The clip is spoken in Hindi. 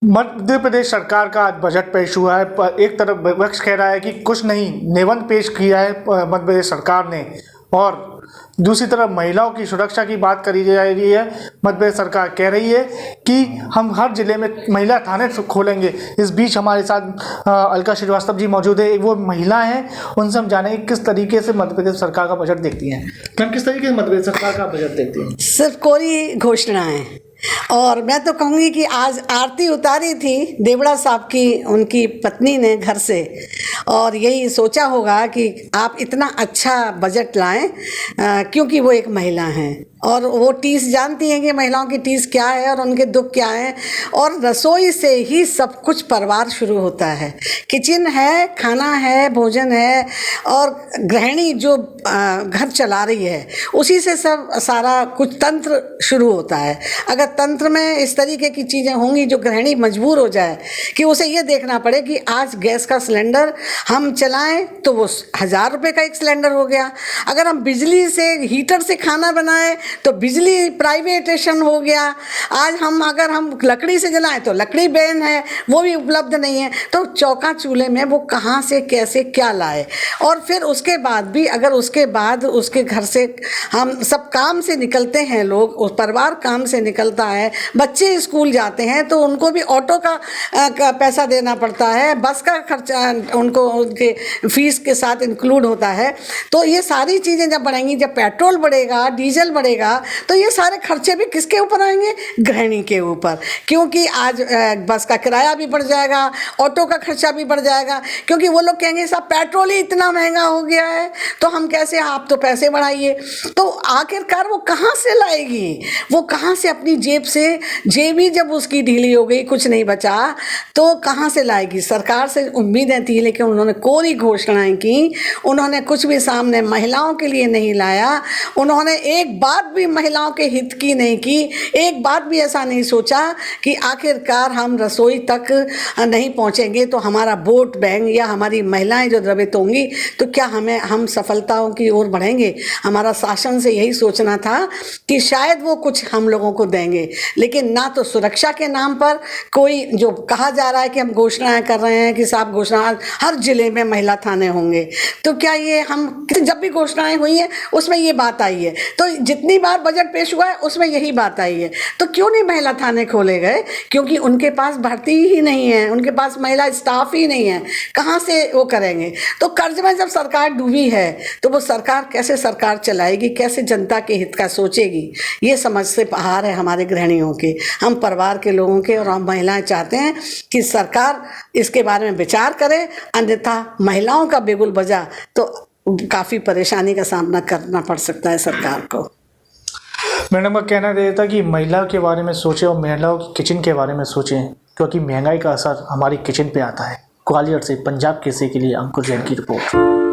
मध्य प्रदेश सरकार का आज बजट पेश हुआ है। एक तरफ विपक्ष कह रहा है कि कुछ नहीं, निबंध पेश किया है मध्य प्रदेश सरकार ने, और दूसरी तरफ महिलाओं की सुरक्षा की बात करी जा रही है। मध्य प्रदेश सरकार कह रही है कि हम हर जिले में महिला थाने खोलेंगे। इस बीच हमारे साथ अलका श्रीवास्तव जी मौजूद है, वो महिला हैं, उनसे हम जानेंगे किस तरीके से मध्य प्रदेश सरकार का बजट देखती हैं। मैम, किस तरीके से मध्य प्रदेश सरकार का बजट देखती हैं? सिर्फ कोरी घोषणाएं। और मैं तो कहूँगी कि आज आरती उतारी थी देवड़ा साहब की उनकी पत्नी ने घर से, और यही सोचा होगा कि आप इतना अच्छा बजट लाएं, क्योंकि वो एक महिला हैं और वो टीस जानती हैं कि महिलाओं की टीस क्या है और उनके दुख क्या है। और रसोई से ही सब कुछ परिवार शुरू होता है। किचन है, खाना है, भोजन है, और गृहिणी जो घर चला रही है उसी से सब सारा कुछ तंत्र शुरू होता है। अगर तंत्र में इस तरीके की चीज़ें होंगी जो गृहिणी मजबूर हो जाए कि उसे ये देखना पड़े कि आज गैस का सिलेंडर हम चलाएं तो वो 1000 रुपये का एक सिलेंडर हो गया, अगर हम बिजली से हीटर से खाना बनाएं तो बिजली प्राइवेटेशन हो गया, आज हम अगर हम लकड़ी से जलाएं तो लकड़ी बैन है, वो भी उपलब्ध नहीं है। तो चौका चूल्हे में वो कहाँ से कैसे क्या लाए। और फिर उसके बाद भी अगर उसके बाद उसके घर से हम सब काम से निकलते हैं, लोग उस परिवार काम से निकलता है, बच्चे स्कूल जाते हैं तो उनको भी ऑटो का पैसा देना पड़ता है, बस का खर्चा उनको उनके फीस के साथ इंक्लूड होता है। तो ये सारी चीज़ें जब बढ़ेंगी, जब पेट्रोल बढ़ेगा, डीजल बढ़ेगा, तो ये सारे खर्चे भी किसके ऊपर आएंगे? गृहिणी के ऊपर। क्योंकि आज बस का किराया भी बढ़ जाएगा, ऑटो का खर्चा भी बढ़ जाएगा, क्योंकि वो लोग कहेंगे साहब पेट्रोल ही इतना महंगा हो गया है तो हम कैसे, आप तो पैसे बढ़ाइए। तो आखिरकार वो कहाँ से लाएगी? वो कहाँ से अपनी जेब से, जेब ही जब उसकी ढीली हो गई, कुछ नहीं बचा, तो कहाँ से लाएगी? सरकार से उम्मीदें थी लेकिन उन्होंने कोरी घोषणाएं की, उन्होंने कुछ भी सामने महिलाओं के लिए नहीं लाया, उन्होंने एक बात भी महिलाओं के हित की नहीं की, एक बात भी ऐसा नहीं सोचा कि आखिरकार हम रसोई तक नहीं पहुंचेंगे तो हमारा वोट बैंक या हमारी महिलाएं जो द्रवित होंगी तो क्या हम सफलताओं की ओर बढ़ेंगे। हमारा शासन से यही सोचना था कि शायद वो कुछ हम लोगों को देंगे, लेकिन ना तो सुरक्षा के नाम पर कोई, जो कहा जा रहा है कि हम घोषणाएं कर रहे हैं कि साहब घोषणा हर जिले में महिला थाने होंगे, तो क्या ये हम जब भी घोषणाएं हुई हैं उसमें ये बात आई है, तो जितनी बार बजट पेश हुआ है उसमें यही बात आई है, तो क्यों नहीं महिला थाने खोले गए? क्योंकि उनके पास भर्ती ही नहीं है, उनके पास महिला स्टाफ ही नहीं है, कहाँ से वो करेंगे? तो कर्ज में जब सरकार डूबी है तो वो सरकार कैसे सरकार चलाएगी, कैसे जनता के हित का सोचेगी? ये समझ से बाहर है हमारे गृहिणियों के, हम परिवार के लोगों के, और हम महिलाएं चाहते हैं कि सरकार इसके बारे में विचार करे, अन्यथा महिलाओं का बिगुल बजा तो काफ़ी परेशानी का सामना करना पड़ सकता है सरकार को। मैडम का कहना ये था कि महिलाओं के बारे में सोचें और महिलाओं की किचन के बारे में सोचें, क्योंकि महंगाई का असर हमारी किचन पे आता है। ग्वालियर से पंजाब केसरी के लिए अंकुर जैन की रिपोर्ट।